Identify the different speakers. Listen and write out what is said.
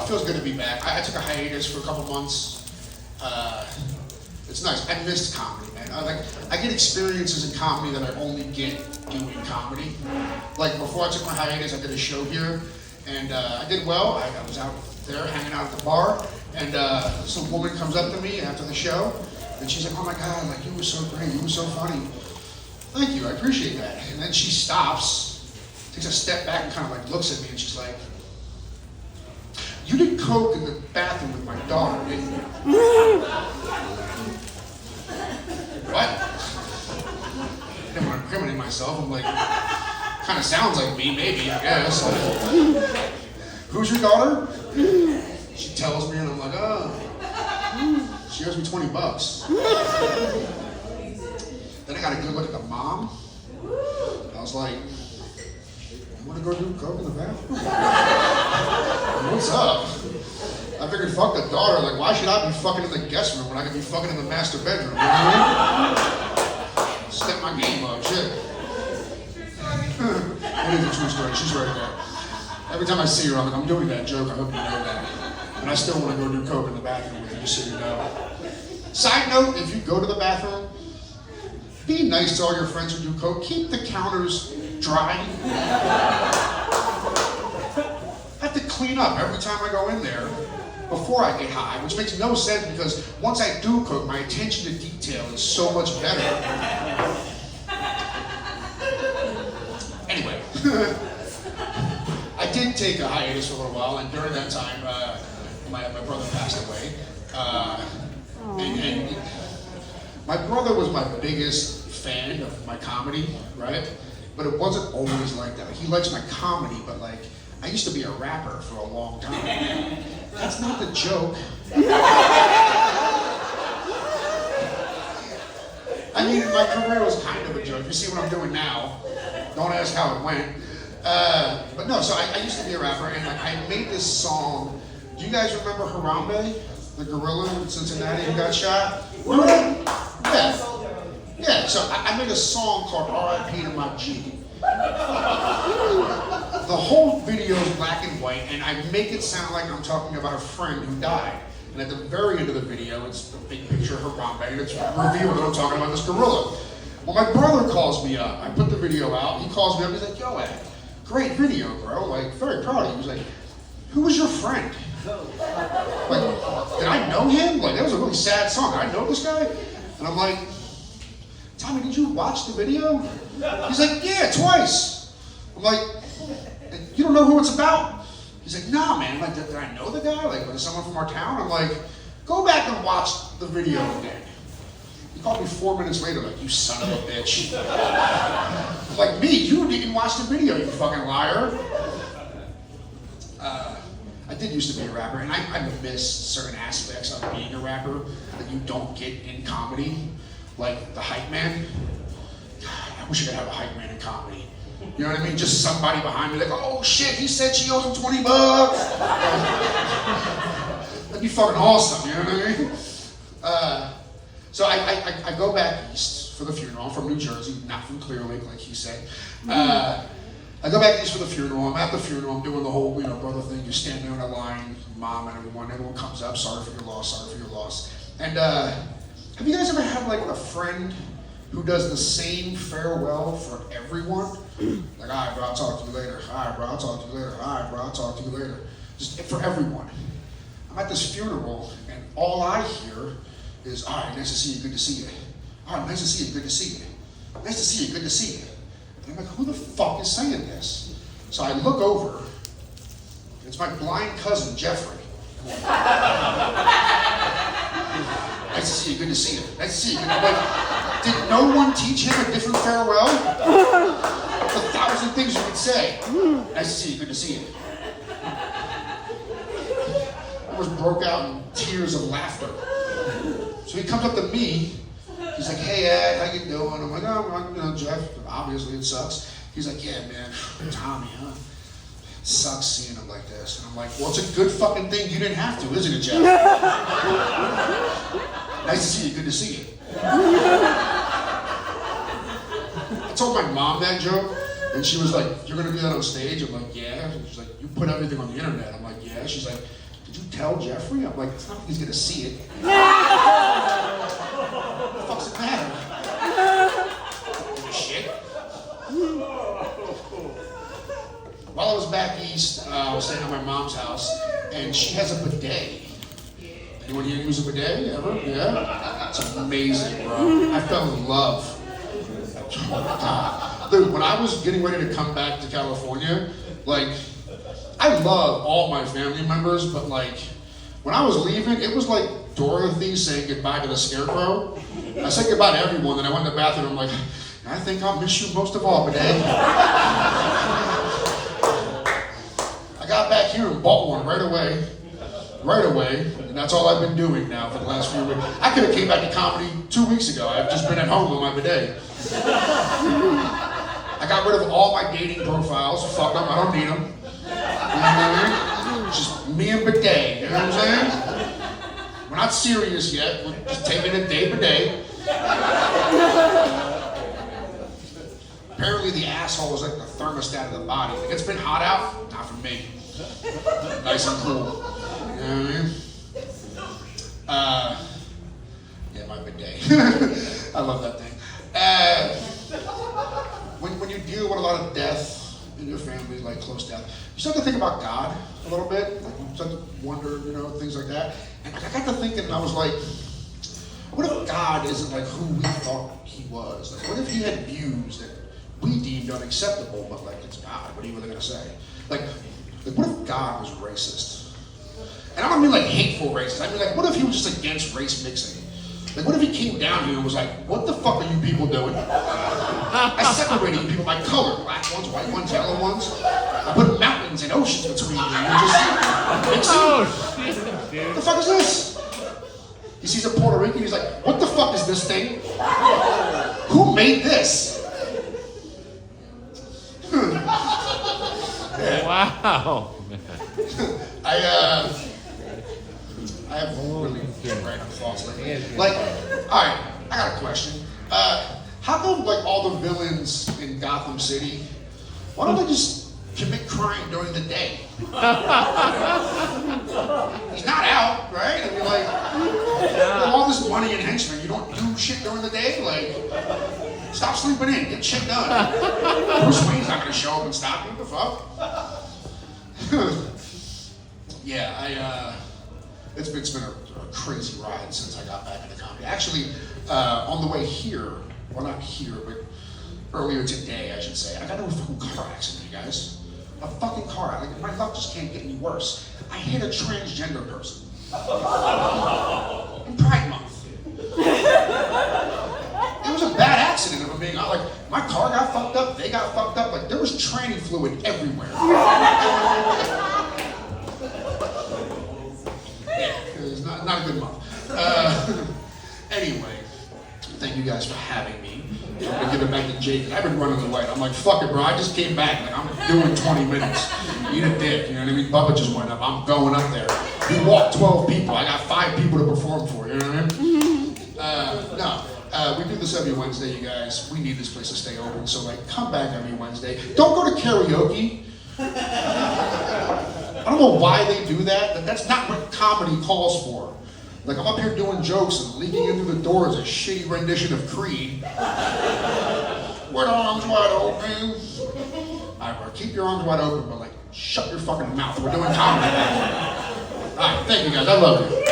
Speaker 1: It feels good to be back. I took a hiatus for a couple months. It's nice. I missed comedy, man. I get experiences in comedy that I only get doing comedy. Like before I took my hiatus, I did a show here, and I did well. I was out there hanging out at the bar, and some woman comes up to me after the show, and she's like, "Oh my God, like you were so great, you were so funny." Thank you, I appreciate that. And then she stops, takes a step back, and kind of like looks at me, and she's like, "You did coke in the bathroom with my daughter, didn't you?" What? I didn't want to incriminate myself. I'm like, kind of sounds like me, maybe, I guess. Who's your daughter? She tells me, and I'm like, oh. She owes me $20. Then I got a good look at the mom. I was like, you want to go do coke in the bathroom? What's up? I figured, fuck the daughter. Like, why should I be fucking in the guest room when I can be fucking in the master bedroom? You know what I mean? Step my game up, shit. It is a true story. She's right there. Every time I see her, I'm like, I'm doing that joke. I hope you know that. And I still want to go do coke in the bathroom with you, just so you know. Side note, if you go to the bathroom, be nice to all your friends who do coke. Keep the counters dry. I have to clean up every time I go in there before I get high, which makes no sense because once I do coke, my attention to detail is so much better. Anyway, I did take a hiatus for a little while, and during that time, my brother passed away. And my brother was my biggest fan of my comedy, right? But it wasn't always like that. He likes my comedy, but like, I used to be a rapper for a long time. That's not the joke. I mean, my career was kind of a joke. You see what I'm doing now. Don't ask how it went. But no, so I used to be a rapper, and like, I made this song. Do you guys remember Harambe, the gorilla in Cincinnati who got shot? Yeah. Yeah, so I made a song called R.I.P. to My G. The whole video is black and white, and I make it sound like I'm talking about a friend who died. And at the very end of the video, it's a big picture of Harambe, and it's revealed that I'm talking about this gorilla. Well, my brother calls me up. I put the video out. He calls me up. He's like, "Yo, Ed, great video, bro. Like, very proud of you." He was like, "Who was your friend?" Like, did I know him? Like, that was a really sad song. Did I know this guy? And I'm like, "Tommy, did you watch the video?" He's like, "Yeah, twice." I'm like, "You don't know who it's about?" He's like, "Nah, man." I'm like, did I know the guy? Like, was it someone from our town? I'm like, "Go back and watch the video again." He called me 4 minutes later, like, "You son of a bitch." I'm like, "Me? You didn't watch the video, you fucking liar." I did used to be a rapper, and I miss certain aspects of being a rapper that you don't get in comedy, like the hype man. God, I wish I could have a hype man in comedy. You know what I mean? Just somebody behind me like, "Oh shit, he said she owes him $20. That'd be fucking awesome, you know what I mean? So I go back east for the funeral. I'm from New Jersey, not from Clear Lake, like he said. I go back east for the funeral. I'm at the funeral. I'm doing the whole, brother thing. You stand there in a line, mom and everyone. Everyone comes up. Sorry for your loss. Sorry for your loss. And have you guys ever had like a friend who does the same farewell for everyone? Like, "All right, bro, I'll talk to you later. All right, bro, I'll talk to you later. All right, bro, I'll talk to you later." Just for everyone. I'm at this funeral, and all I hear is, "All right, nice to see you. Good to see you. All right, nice to see you. Good to see you. Nice to see you. Good to see you." And I'm like, who the fuck is saying this? So I look over, and it's my blind cousin, Jeffrey. "Nice to see you, good to see you. Nice to see you." I'm like, did no one teach him a different farewell? There's 1,000 things you could say. "Nice to see you, good to see you." I almost broke out in tears of laughter. So he comes up to me. He's like, "Hey, Ed, how you doing?" I'm like, "Oh, Jeff, obviously it sucks." He's like, "Yeah, man, Tommy, huh? It sucks seeing him like this." And I'm like, "Well, it's a good fucking thing you didn't have to, isn't it, Jeff?" "Nice to see you, good to see you." I told my mom that joke And she was like, "You're gonna do that on stage?" I'm like, "Yeah." She's like, "You put everything on the internet?" I'm like, "Yeah." She's like, "Did you tell Jeffrey?" I'm like, "It's not like he's gonna see it." What the fuck's it matter? Shit. While I was back east, I was staying at my mom's house, and she has a bidet. Anyone here use a bidet ever? Yeah? It's amazing, bro. I fell in love. Oh my God. Dude, when I was getting ready to come back to California, like, I love all my family members, but like, when I was leaving, it was like Dorothy saying goodbye to the scarecrow. I said goodbye to everyone, then I went to the bathroom, I'm like, I think I'll miss you most of all, bidet. I got back here and bought one right away, and that's all I've been doing now for the last few weeks. I could have came back to comedy 2 weeks ago. I've just been at home with my bidet. I got rid of all my dating profiles. Fuck them, I don't need them. You know what I mean? It's just me and bidet, you know what I'm saying? We're not serious yet, we're just taking it day by day. Apparently the asshole is like the thermostat of the body. If it's been hot out, not for me. Nice and cool. You know what I mean? Yeah, my bidet. I love that thing. When you deal with a lot of death in your family, like close death, you start to think about God a little bit. Like you start to wonder, you know, things like that. And I got to thinking, and I was like, what if God isn't like who we thought he was? Like, what if he had views that we deemed unacceptable, but like it's God? What are you really gonna say? Like what if God was racist? And I don't mean like hateful racist. I mean like, what if he was just against race mixing? Like, what if he came down here and was like, "What the fuck are you people doing? I separated you people by color: black ones, white ones, yellow ones. I put mountains and oceans between you. You're just mixing. Oh shit, dude! What the fuck is this?" He sees a Puerto Rican. He's like, "What the fuck is this thing? Who made this?" Yeah.
Speaker 2: Wow.
Speaker 1: I have really random thoughts lately. Like, all right, I got a question. How come like all the villains in Gotham City, why don't they just commit crime during the day? He's not out, right? I mean, like, you have all this money and henchmen, you don't do shit during the day? Like, stop sleeping in, get shit done. Bruce Wayne's not gonna show up and stop you, what the fuck? Yeah, it's been a crazy ride since I got back into comedy. Actually, on the way here, well not here, but earlier today, I should say, I got into a fucking car accident, you guys. A fucking car accident. Like, my luck just can't get any worse. I hit a transgender person. In Pride Month. It was a bad accident, if I'm being honest. Like, my car got fucked up, they got fucked up, like, there was tranny fluid everywhere. Yeah, it was not a good month. Anyway, thank you guys for having me. I'm gonna give it back to Jake. I've been running away. I'm like, fuck it, bro. I just came back. Like, I'm doing 20 minutes. Eat a dick. You know what I mean? Bubba just went up. I'm going up there. He walked 12 people. I got 5 people to perform for. You know what I mean? We do this every Wednesday, you guys. We need this place to stay open. So like, come back every Wednesday. Don't go to karaoke. I don't know why they do that. That's not what comedy calls for. Like, I'm up here doing jokes and leaking in through the door is a shitty rendition of Creed. With arms wide open. Alright, bro, keep your arms wide open, but like, shut your fucking mouth. We're doing comedy. Alright, thank you guys. I love you.